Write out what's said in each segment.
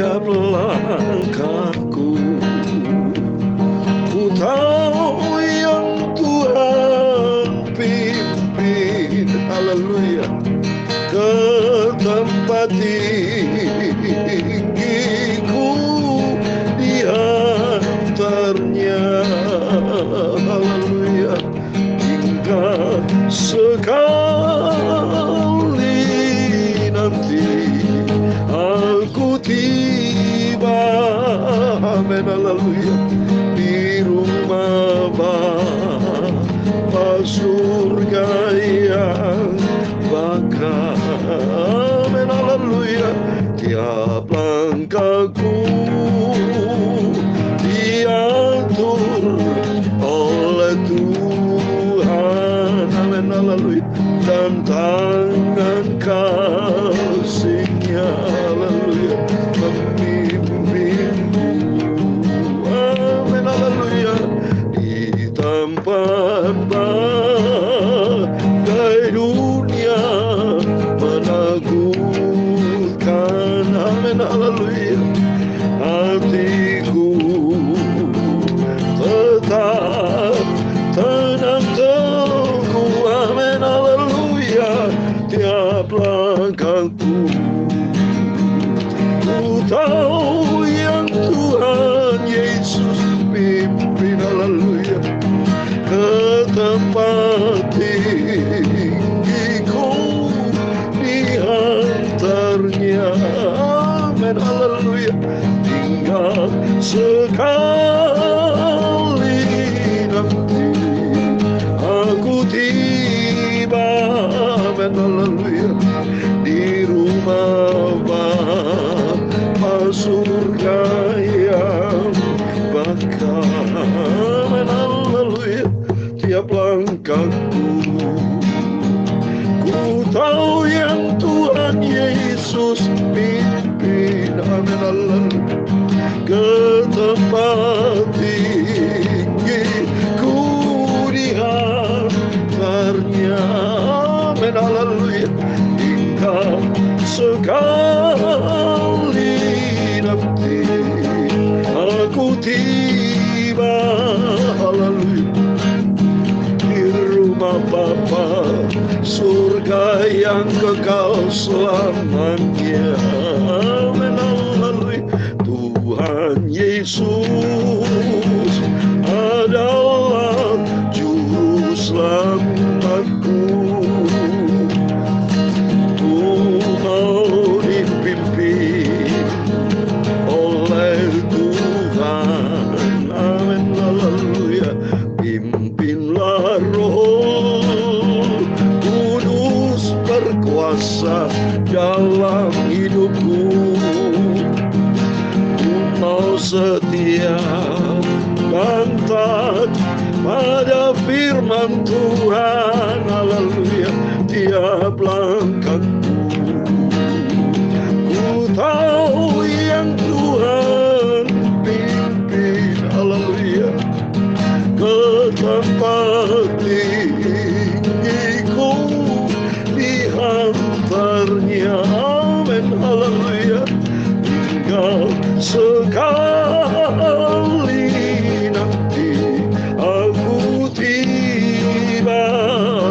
tiap langkahku. Ku tahu yang Tuhan pimpin, haleluya, ke tempat tinggiku diantarnya, haleluya, hingga sekali nanti aku tiba, amin, haleluya, di rumah Bapa surga yang bakal, amin, haleluya. Tiap langkahku diatur oleh Tuhan, amin, haleluya, dan tangan kasih-Nya, haleluya, membimbingku, amin, haleluya, di tempat badai dunia menakutkan, amin, haleluya, hatiku tetap tenang teguh, amin, haleluya. Tiap langkahku ku tahu yang Tuhan Yesus pimpin, haleluya, ke tempat tinggiku diantarnya, amin, haleluya, hingga sekali nanti aku tiba, amin, haleluya, di rumah Bapa surga yang bakal, amin, haleluya. Tiap langkahku ku tahu yang Tuhan Yesus pimpin, amin, haleluya, ke tempat tinggiku diantarnya, amin, haleluya, hingga sekali nanti aku tiba, haleluya, di rumah Bapa surga yang kekal selamanya, amin, haleluya. Tuhan Yesus adalah juru selamatku. Ku mau dipimpin oleh Tuhan, amin, haleluya. Pimpinlah Roh Kudus berkuasa dalam hidupku. Ku mau setia dan taat pada firman Tuhan, haleluya, tiap langkahku. Ku tahu yang Tuhan pimpin, haleluya, ke tempat tinggiku diantarnya, amin, haleluya, hingga sekali nanti aku tiba,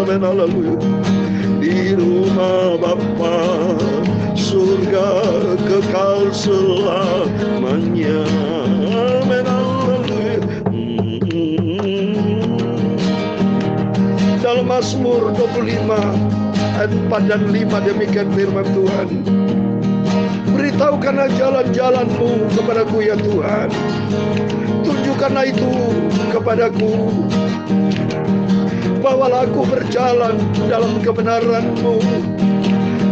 amin, haleluya, di rumah Bapa surga kekal selamanya, amin, haleluya. Dalam Mazmur 25 ayat 4 dan 5 demikian firman Tuhan. Beritahukanlah jalan-jalan-Mu kepadaku ya Tuhan, tunjukkanlah itu kepadaku. Bawalah aku berjalan dalam kebenaran-Mu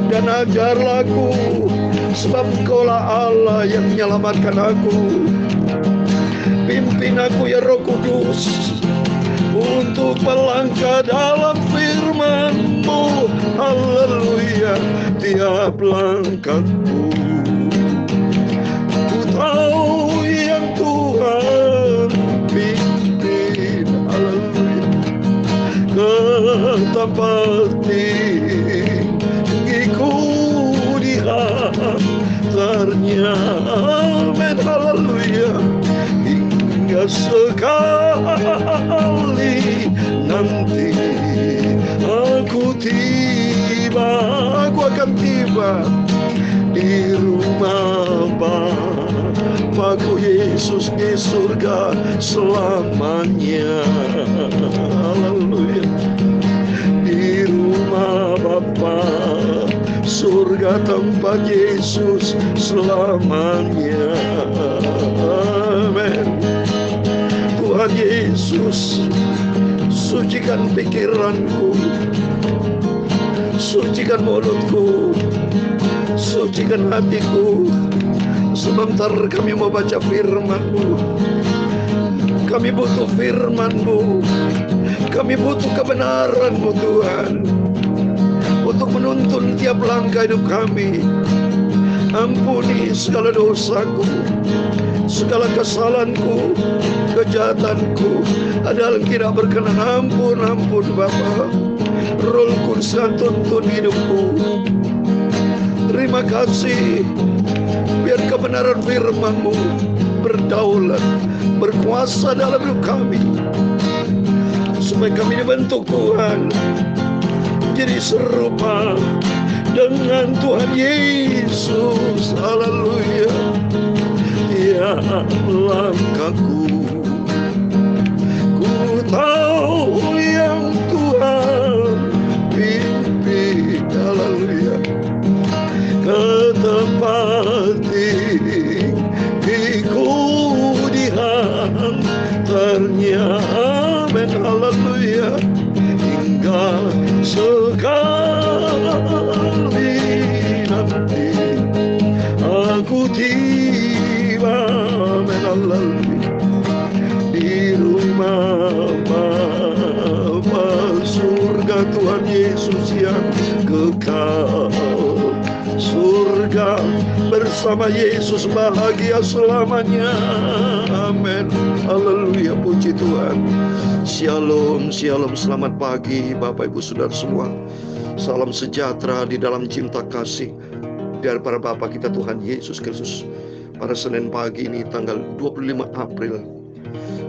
dan ajarlah aku, sebab Engkaulah Allah yang menyelamatkan aku. Pimpin aku ya Roh Kudus untuk melangkah dalam firman-Mu, haleluya, tiap langkahku. Ku tahu yang Tuhan pimpin, haleluya, ke tempat tinggiku diantarnya, sekali nanti aku akan tiba di rumah Bapa-Ku Yesus di surga selamanya. Haleluya. Di rumah Bapa, surga tempat Yesus selamanya. Amin. Tuhan Yesus, sucikan pikiranku, sucikan mulutku, sucikan hatiku. Sebentar kami mau baca firman-Mu. Kami butuh firman-Mu. Kami butuh kebenaran-Mu Tuhan, untuk menuntun tiap langkah hidup kami. Ampuni segala dosaku, segala kesalahanku, kejahatanku, ada yang tidak berkenan. Ampun Bapa. Roh Kudus tuntun hidupku. Terima kasih, biar kebenaran firman-Mu berdaulat, berkuasa dalam hidup kami, supaya kami dibentuk Tuhan jadi serupa dengan Tuhan Yesus. Haleluya. Ya langkahku, ku tahu yang Tuhan pimpin. Haleluya. Ke tempat tinggiku dihantarnya. Amin. Haleluya. Hingga sekali nanti aku tiba, amin, haleluya, di rumah Bapa, surga Tuhan Yesus yang kekal. Surga bersama Yesus bahagia selamanya. Amin. Haleluya, puji Tuhan. Shalom, shalom, selamat pagi Bapak Ibu Saudara semua. Salam sejahtera di dalam cinta kasih dari para Bapa kita Tuhan Yesus Kristus. Pada Senin pagi ini tanggal 25 April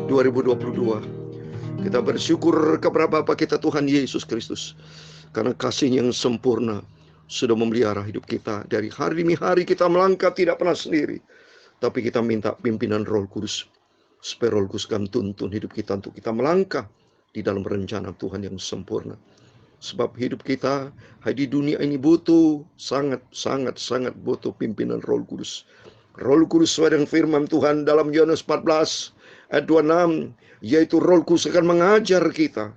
2022, kita bersyukur kepada Bapa kita Tuhan Yesus Kristus, karena kasih yang sempurna sudah memelihara hidup kita. Dari hari demi hari kita melangkah tidak pernah sendiri, tapi kita minta pimpinan Roh Kudus, supaya Roh Kudus akan tuntun hidup kita untuk kita melangkah di dalam rencana Tuhan yang sempurna. Sebab hidup kita di dunia ini butuh, sangat butuh pimpinan Roh Kudus. Roh Kudus sesuai dengan firman Tuhan dalam Yohanes 14 ayat 26, yaitu Roh Kudus akan mengajar kita,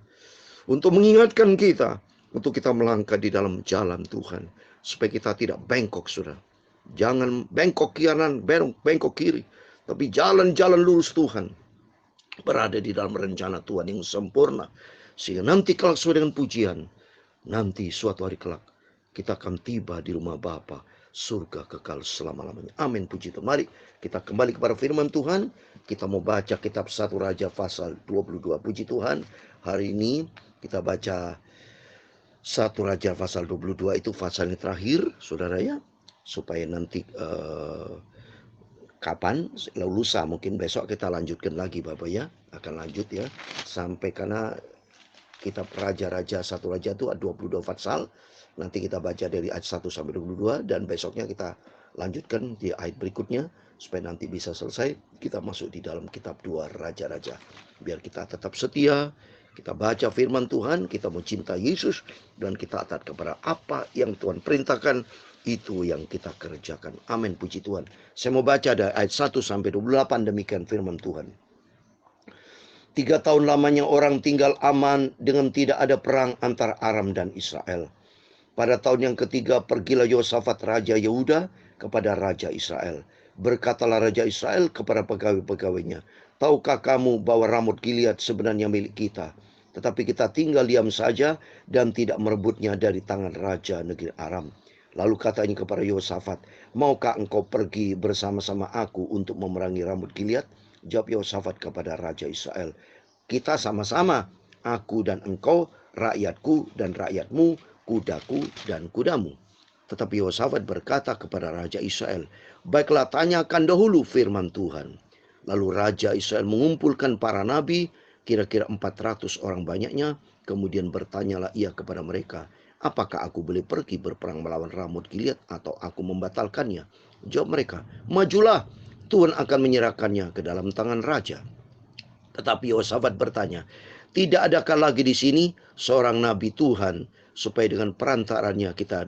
untuk mengingatkan kita, untuk kita melangkah di dalam jalan Tuhan, supaya kita tidak bengkok, saudara. Jangan bengkok kanan, bengkok kiri, tapi jalan-jalan lurus Tuhan, berada di dalam rencana Tuhan yang sempurna. Sehingga nanti kelak sesuai dengan pujian, nanti suatu hari kelak kita akan tiba di rumah Bapa, surga kekal selama-lamanya. Amin, puji Tuhan. Mari kita kembali kepada firman Tuhan. Kita mau baca kitab 1 Raja pasal 22. Puji Tuhan, hari ini kita baca 1 Raja pasal 22, itu pasal yang terakhir, saudara ya. Supaya nanti kapan, lusa mungkin besok kita lanjutkan lagi Bapak ya. Akan lanjut ya, sampai karena kitab Raja-Raja 1 Raja itu ada 22 pasal. Nanti kita baca dari ayat 1 sampai 22, dan besoknya kita lanjutkan di ayat berikutnya, supaya nanti bisa selesai. Kita masuk di dalam kitab 2 Raja-Raja. Biar kita tetap setia, kita baca firman Tuhan, kita mencintai Yesus, dan kita taat kepada apa yang Tuhan perintahkan, itu yang kita kerjakan. Amin, puji Tuhan. Saya mau baca dari ayat 1 sampai 28, demikian firman Tuhan. 3 tahun lamanya orang tinggal aman dengan tidak ada perang antara Aram dan Israel. Pada tahun yang ketiga pergilah Yosafat Raja Yehuda kepada Raja Israel. Berkatalah Raja Israel kepada pegawai-pegawainya, tahukah kamu bahwa Ramot Gilead sebenarnya milik kita, tetapi kita tinggal diam saja dan tidak merebutnya dari tangan Raja negeri Aram. Lalu katanya kepada Yosafat, maukah engkau pergi bersama-sama aku untuk memerangi Ramot Gilead? Jawab Yosafat kepada Raja Israel, kita sama-sama, aku dan engkau, rakyatku dan rakyatmu, kudaku dan kudamu. Tetapi Yosafat berkata kepada Raja Israel, baiklah, tanyakan dahulu firman Tuhan. Lalu Raja Israel mengumpulkan para nabi, kira-kira 400 orang banyaknya. Kemudian bertanyalah ia kepada mereka, apakah aku boleh pergi berperang melawan Ramot Gilead atau aku membatalkannya? Jawab mereka, majulah, Tuhan akan menyerahkannya ke dalam tangan raja. Tetapi Yehosafat bertanya, tidak adakah lagi di sini seorang nabi Tuhan supaya dengan perantaranya kita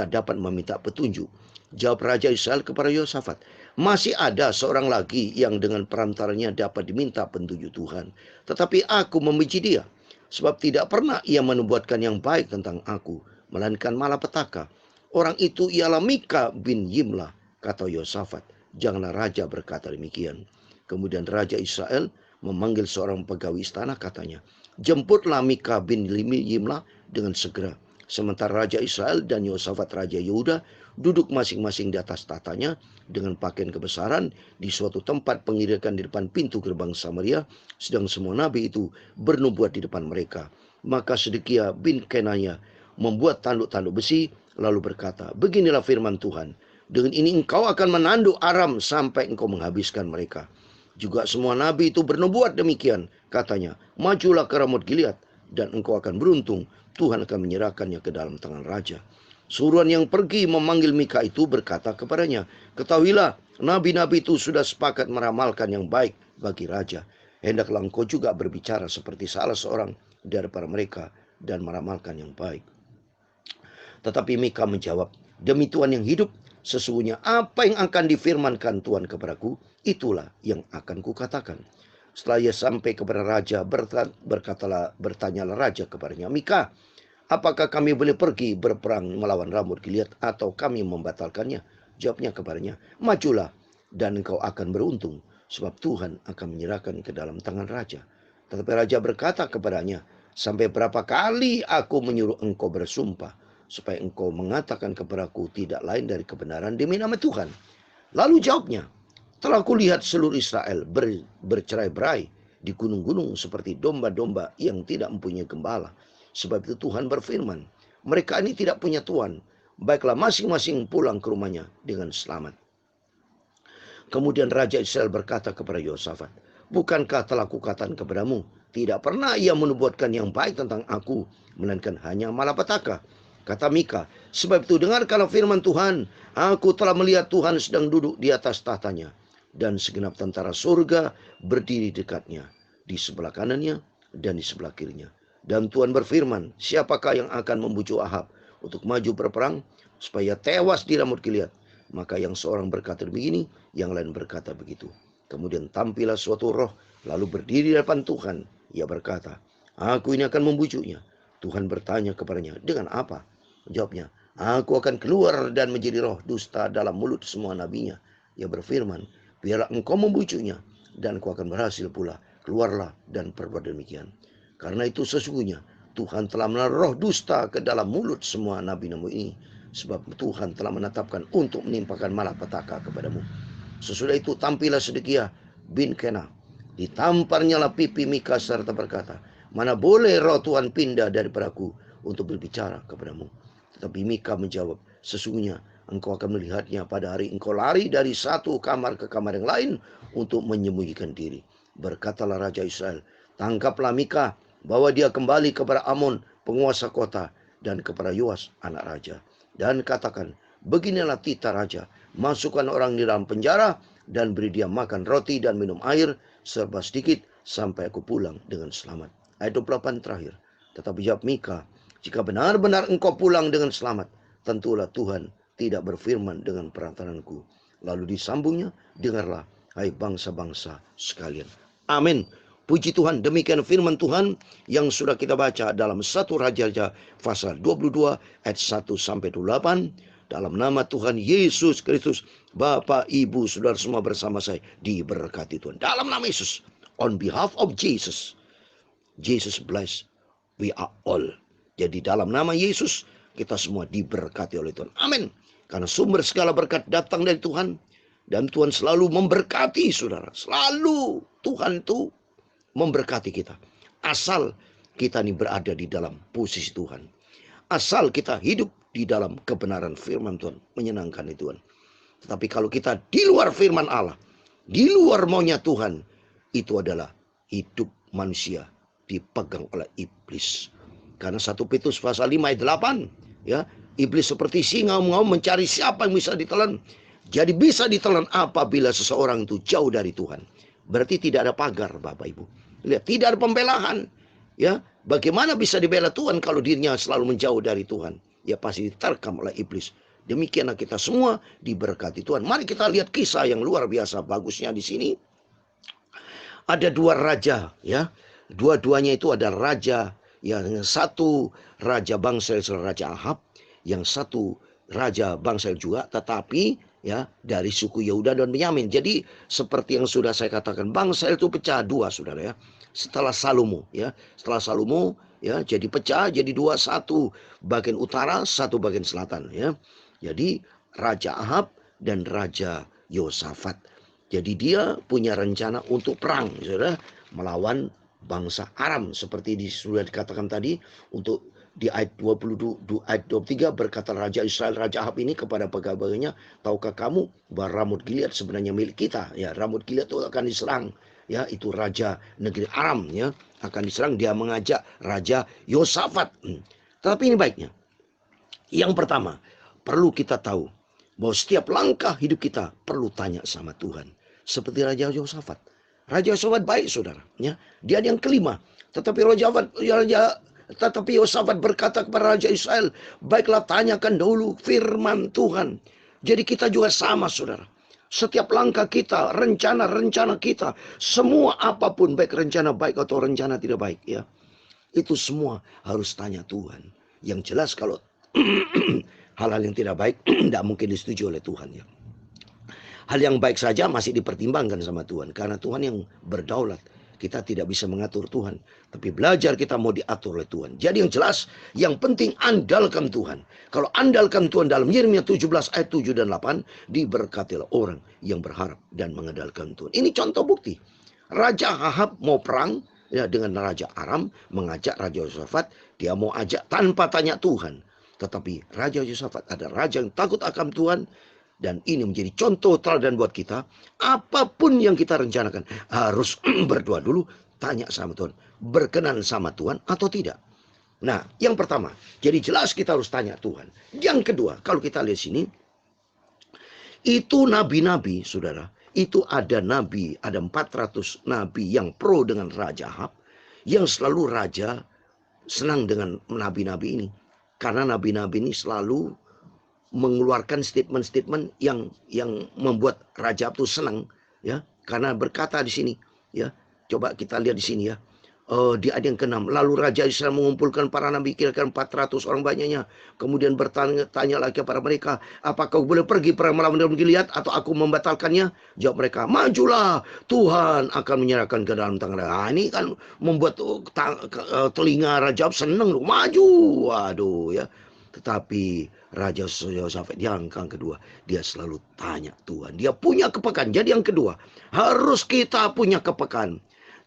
dapat meminta petunjuk? Jawab Raja Israel kepada Yehosafat, masih ada seorang lagi yang dengan perantaranya dapat diminta petunjuk Tuhan. Tetapi aku membenci dia, sebab tidak pernah ia menubuatkan yang baik tentang aku, melainkan malapetaka. Orang itu ialah Mika bin Yimlah, kata Yehosafat. Janganlah raja berkata demikian. Kemudian Raja Israel memanggil seorang pegawai istana, katanya, jemputlah Mika bin Yimlah dengan segera. Sementara Raja Israel dan Yehosafat Raja Yehuda duduk masing-masing di atas tatanya dengan pakaian kebesaran di suatu tempat pengirikan di depan pintu gerbang Samaria, sedang semua nabi itu bernubuat di depan mereka. Maka Sedekia bin Kenania membuat tanduk-tanduk besi, lalu berkata, beginilah firman Tuhan, dengan ini engkau akan menanduk Aram sampai engkau menghabiskan mereka. Juga semua nabi itu bernubuat demikian, katanya, majulah ke Ramot Gilead dan engkau akan beruntung, Tuhan akan menyerahkannya ke dalam tangan raja. Suruhan yang pergi memanggil Mika itu berkata kepadanya, ketahuilah, nabi-nabi itu sudah sepakat meramalkan yang baik bagi raja. Hendaklah engkau juga berbicara seperti salah seorang daripada mereka dan meramalkan yang baik. Tetapi Mika menjawab, demi Tuhan yang hidup, sesungguhnya apa yang akan difirmankan Tuhan kepadaku, itulah yang akan kukatakan. Setelah ia sampai kepada raja, bertanyalah raja kepadanya, Mika, apakah kami boleh pergi berperang melawan Ramot Gilead atau kami membatalkannya? Jawabnya kepadanya, majulah dan engkau akan beruntung, sebab Tuhan akan menyerahkan ke dalam tangan raja. Tetapi raja berkata kepadanya, sampai berapa kali aku menyuruh engkau bersumpah, supaya engkau mengatakan kepadaku tidak lain dari kebenaran demi nama Tuhan. Lalu jawabnya, telah kulihat seluruh Israel bercerai-berai di gunung-gunung seperti domba-domba yang tidak mempunyai gembala. Sebab itu Tuhan berfirman, mereka ini tidak punya Tuhan, baiklah masing-masing pulang ke rumahnya dengan selamat. Kemudian Raja Israel berkata kepada Yehosafat, bukankah telah kukatakan kepadamu, tidak pernah ia menubuatkan yang baik tentang aku, melainkan hanya malapetaka. Kata Mika, sebab itu dengarkanlah firman Tuhan, aku telah melihat Tuhan sedang duduk di atas tatanya, dan segenap tentara surga berdiri dekatnya, di sebelah kanannya dan di sebelah kirinya. Dan Tuhan berfirman, siapakah yang akan membujuk Ahab untuk maju berperang, supaya tewas di Ramot Gilead? Maka yang seorang berkata begini, yang lain berkata begitu. Kemudian tampillah suatu roh, lalu berdiri di depan Tuhan. Ia berkata, aku ini akan membujuknya. Tuhan bertanya kepadanya, dengan apa? Jawabnya, aku akan keluar dan menjadi roh dusta dalam mulut semua nabinya. Ia berfirman, biarlah engkau membujuknya, dan engkau akan berhasil pula. Keluarlah dan perbuat demikian. Karena itu sesungguhnya Tuhan telah menaruh roh dusta ke dalam mulut semua nabi-nabi ini, sebab Tuhan telah menetapkan untuk menimpakan malapetaka kepadamu. Sesudah itu tampillah Sedekia bin Kenah, ditamparnya lah pipi Mika serta berkata, mana boleh roh Tuhan pindah daripadaku untuk berbicara kepadamu. Tetapi Mika menjawab, sesungguhnya engkau akan melihatnya pada hari engkau lari dari satu kamar ke kamar yang lain untuk menyembunyikan diri. Berkatalah Raja Israel, tangkaplah Mika, bawa dia kembali kepada Amon, penguasa kota, dan kepada Yoas, anak raja. Dan katakan, beginilah titah raja, masukkan orang di dalam penjara, dan beri dia makan roti dan minum air, serba sedikit, sampai aku pulang dengan selamat. Ayat 28 terakhir. Tetapi jawab Mika, jika benar-benar engkau pulang dengan selamat, tentulah Tuhan tidak berfirman dengan perantaranku. Lalu disambungnya, dengarlah, hai bangsa-bangsa sekalian. Amin. Puji Tuhan, demikian firman Tuhan yang sudah kita baca dalam 1 Raja-Raja pasal 22 ayat 1-28. Dalam nama Tuhan Yesus Kristus, Bapak, Ibu, Saudara semua bersama saya diberkati Tuhan. Dalam nama Yesus, on behalf of Jesus, Jesus bless, we are all. Jadi dalam nama Yesus, kita semua diberkati oleh Tuhan. Amin. Karena sumber segala berkat datang dari Tuhan. Dan Tuhan selalu memberkati saudara. Selalu Tuhan itu memberkati kita. Asal kita ini berada di dalam posisi Tuhan. Asal kita hidup di dalam kebenaran firman Tuhan. Menyenangkan Tuhan. Tetapi kalau kita di luar firman Allah, Di luar maunya Tuhan, itu adalah hidup manusia dipegang oleh iblis. Karena 1 Petrus pasal 5 ayat 8, ya, iblis seperti singa mengaum mencari siapa yang bisa ditelan. Jadi bisa ditelan apabila seseorang itu jauh dari Tuhan. Berarti tidak ada pagar, Bapak Ibu. Lihat, tidak ada pembelaan. Ya, bagaimana bisa dibela Tuhan kalau dirinya selalu menjauh dari Tuhan? Ya pasti diterkam oleh iblis. Demikianlah kita semua diberkati Tuhan. Mari kita lihat kisah yang luar biasa bagusnya di sini. Ada dua raja, ya. Dua-duanya itu ada raja, yang satu raja bangsa Raja Ahab, yang satu raja bangsa juga, tetapi ya dari suku Yehuda dan Benyamin. Jadi seperti yang sudah saya katakan, bangsa itu pecah dua, saudara ya. Setelah Salomo, ya, setelah Salomo, ya, jadi pecah, jadi dua, satu bagian utara, satu bagian selatan, ya. Jadi Raja Ahab dan Raja Yosafat. Jadi dia punya rencana untuk perang, saudara, melawan bangsa Aram, seperti sudah dikatakan tadi. Untuk di ayat 22, ayat 23 berkata Raja Israel, Raja Ahab ini kepada pegawainya, tahukah kamu bahwa Ramut Gilead sebenarnya milik kita? Ya, Ramut Gilead itu akan diserang. Ya, itu raja negeri Aram, ya, akan diserang. Dia mengajak Raja Yosafat. Tapi ini baiknya. Yang pertama, perlu kita tahu bahwa setiap langkah hidup kita perlu tanya sama Tuhan. Seperti Raja Yosafat. Raja Yosafat baik, saudara. Ya. Dia yang kelima. Tetapi Yosafat berkata kepada Raja Israel, baiklah tanyakan dahulu firman Tuhan. Jadi kita juga sama, saudara. Setiap langkah kita, rencana-rencana kita, semua apapun, baik rencana baik atau rencana tidak baik, ya, itu semua harus tanya Tuhan. Yang jelas kalau hal-hal yang tidak baik tidak mungkin disetujui oleh Tuhan, ya. Hal yang baik saja masih dipertimbangkan sama Tuhan, karena Tuhan yang berdaulat. Kita tidak bisa mengatur Tuhan, tapi belajar kita mau diatur oleh Tuhan. Jadi yang jelas, yang penting andalkan Tuhan. Kalau andalkan Tuhan, dalam Yeremia 17 ayat 7 dan 8, diberkatilah orang yang berharap dan mengandalkan Tuhan. Ini contoh bukti. Raja Ahab mau perang, ya, dengan Raja Aram, mengajak Raja Yosafat. Dia mau ajak tanpa tanya Tuhan. Tetapi Raja Yosafat ada raja yang takut akan Tuhan. Dan ini menjadi contoh teladan buat kita. Apapun yang kita rencanakan, harus berdoa dulu, tanya sama Tuhan, berkenan sama Tuhan atau tidak. Nah, yang pertama, jadi jelas kita harus tanya Tuhan. Yang kedua, kalau kita lihat sini, itu nabi-nabi, saudara. Itu ada nabi, ada 400 nabi yang pro dengan Raja Ahab, yang selalu raja senang dengan nabi-nabi ini. Karena nabi-nabi ini selalu mengeluarkan statement-statement yang membuat Raja itu senang, ya, karena berkata di sini, ya, coba kita lihat di sini, ya, di ayat yang ke-6, lalu Raja Israel mengumpulkan para nabi kira-kira 400 orang banyaknya, kemudian bertanya lagi kepada mereka, apakah boleh pergi perang melawan Gilead atau aku membatalkannya? Jawab mereka, majulah, Tuhan akan menyerahkan ke dalam tangan. Nah, ini kan membuat telinga Raja senang, maju, waduh, ya. Tetapi Raja Yosafat yang kedua, dia selalu tanya Tuhan. Dia punya kepekaan. Jadi yang kedua, harus kita punya kepekaan.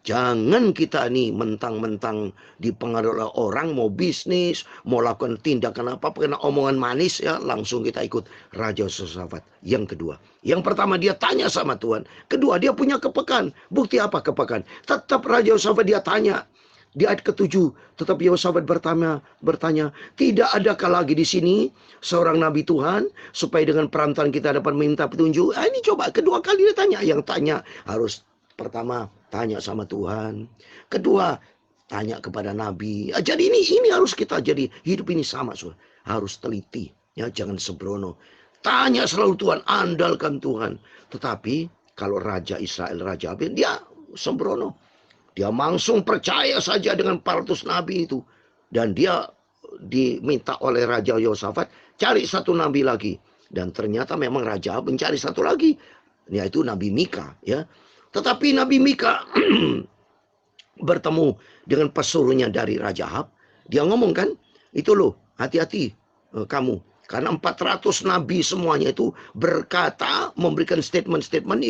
Jangan kita nih mentang-mentang dipengaruhi oleh orang, mau bisnis, mau lakukan tindakan apa, karena omongan manis, ya, langsung kita ikut Raja Yosafat. Yang kedua. Yang pertama, dia tanya sama Tuhan. Kedua, dia punya kepekaan. Bukti apa kepekaan? Tetap Raja Yosafat dia tanya. Di ayat ke-7, tetapi Yosafat bertanya, tidak adakah lagi di sini seorang nabi Tuhan, supaya dengan perantaraan kita dapat meminta petunjuk? Ini coba, kedua kali dia tanya. Yang tanya harus, pertama, tanya sama Tuhan. Kedua, tanya kepada nabi. Jadi ini harus kita, jadi hidup ini sama, saudara. Harus teliti, ya, jangan sembrono. Tanya selalu Tuhan, andalkan Tuhan. Tetapi kalau Raja Israel, Raja Ahab, dia sembrono. Dia langsung percaya saja dengan 400 nabi itu. Dan dia diminta oleh Raja Yosafat, cari satu nabi lagi. Dan ternyata memang Raja Ahab mencari satu lagi, yaitu Nabi Mika, ya. Tetapi Nabi Mika bertemu dengan pesuruhnya dari Raja Ahab. Dia ngomong kan, itu loh, hati-hati kamu. Karena 400 nabi semuanya itu berkata, memberikan statement-statement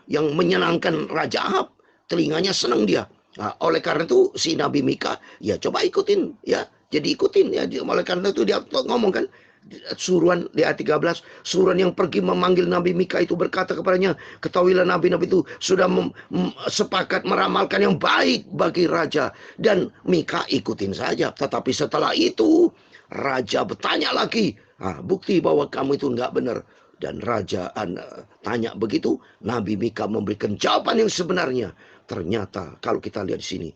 yang menyenangkan Raja Ahab. Telinganya senang dia. Nah, oleh karena itu si Nabi Mika, ya coba ikutin, ya. Jadi ikutin, ya. Oleh karena itu dia ngomong kan, Suruhan di ayat 13, suruhan yang pergi memanggil Nabi Mika itu berkata kepadanya, ketahuilah nabi-nabi itu sudah sepakat meramalkan yang baik bagi raja. Dan Mika ikutin saja. Tetapi setelah itu raja bertanya lagi, bukti bahwa kamu itu enggak benar. Dan raja tanya begitu, Nabi Mika memberikan jawaban yang sebenarnya. Ternyata kalau kita lihat di sini,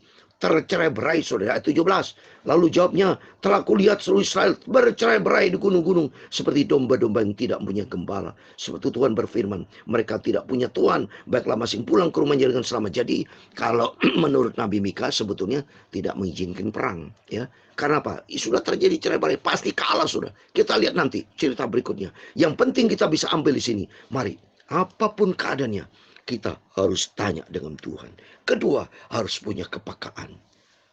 tercerai-berai, saudara. Ayat 17. Lalu jawabnya, telah kulihat seluruh Israel bercerai-berai di gunung-gunung seperti domba-domba yang tidak punya gembala. Sebab itu Tuhan berfirman, mereka tidak punya Tuhan, baiklah masing pulang ke rumahnya dengan selamat. Jadi kalau menurut Nabi Mika sebetulnya tidak mengizinkan perang, ya. Karena apa? Sudah terjadi cerai-berai, pasti kalah, sudah. Kita lihat nanti cerita berikutnya. Yang penting kita bisa ambil di sini. Mari, apapun keadaannya, kita harus tanya dengan Tuhan. Kedua, harus punya kepekaan.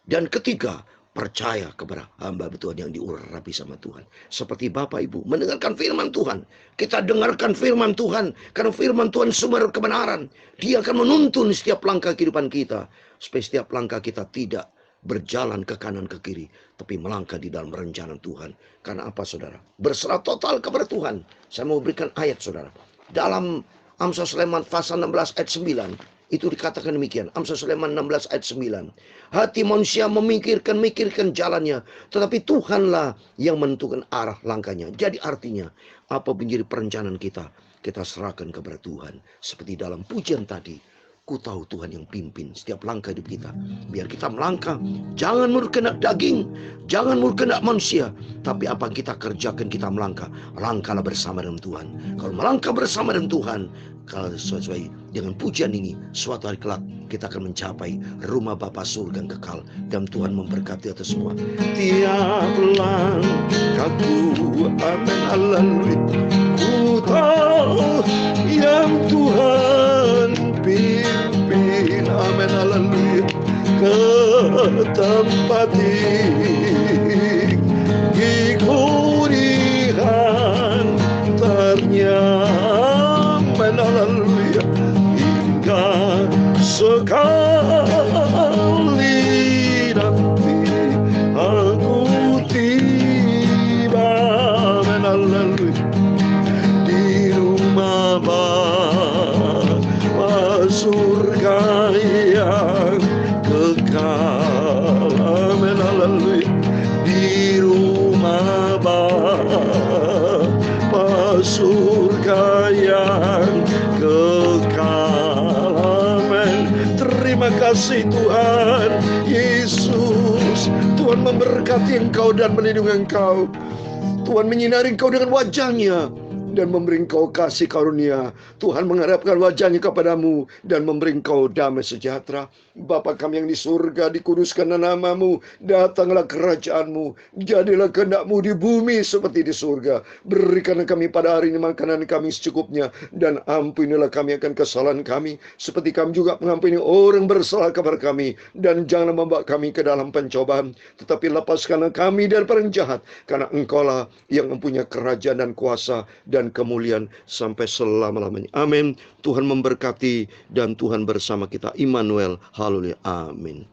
Dan ketiga, percaya kepada hamba Tuhan yang diurapi sama Tuhan. Seperti Bapak Ibu mendengarkan firman Tuhan. Kita dengarkan firman Tuhan. Karena firman Tuhan sumber kebenaran. Dia akan menuntun setiap langkah kehidupan kita. Supaya setiap langkah kita tidak berjalan ke kanan ke kiri, tapi melangkah di dalam rencana Tuhan. Karena apa, saudara? Berserah total kepada Tuhan. Saya mau berikan ayat, saudara. Dalam Amsal Sulaiman pasal 16 ayat 9 itu dikatakan demikian. Amsal Sulaiman 16 ayat 9. Hati manusia memikirkan jalannya, tetapi Tuhanlah yang menentukan arah langkahnya. Jadi artinya, apa menjadi perencanaan kita, kita serahkan kepada Tuhan. Seperti dalam pujian tadi, ku tahu Tuhan yang pimpin setiap langkah hidup kita. Biar kita melangkah, jangan menurut kehendak daging, jangan menurut kehendak manusia, tapi apa yang kita kerjakan, kita melangkah. Langkahlah bersama dengan Tuhan. Kalau melangkah bersama dengan Tuhan, kalau sesuai dengan pujian ini, suatu hari kelak kita akan mencapai rumah Bapa surga yang kekal. Dan Tuhan memberkati atas semua. Tiap langkahku, amin, haleluya. Ku tahu yang Tuhan pimpin, amin, haleluya, ke tempat tinggi antarnya, amin, haleluya, hingga sekali nanti aku tiba, amin, haleluya, di rumah Bapa surga yang kekal, amin, haleluya, di rumah Bapa surga yang kekal, amin. Terima kasih Tuhan Yesus. Tuhan memberkati engkau dan melindungi engkau. Tuhan menyinari engkau dengan wajahnya dan memberi engkau kasih karunia. Tuhan menghadapkan wajahnya kepadamu dan memberi engkau damai sejahtera. Bapa kami yang di surga, dikuduskan namamu, datanglah kerajaanmu, jadilah kehendakmu di bumi seperti di surga. Berikanlah kami pada hari ini makanan kami secukupnya, dan ampunilah kami akan kesalahan kami, seperti kami juga mengampuni orang bersalah kepada kami. Dan janganlah membawa kami ke dalam pencobaan, tetapi lepaskanlah kami dari orang jahat, karena engkaulah yang mempunyai kerajaan dan kuasa dan kemuliaan sampai selama-lamanya. Amin. Tuhan memberkati dan Tuhan bersama kita. Immanuel. Haleluya. Amin.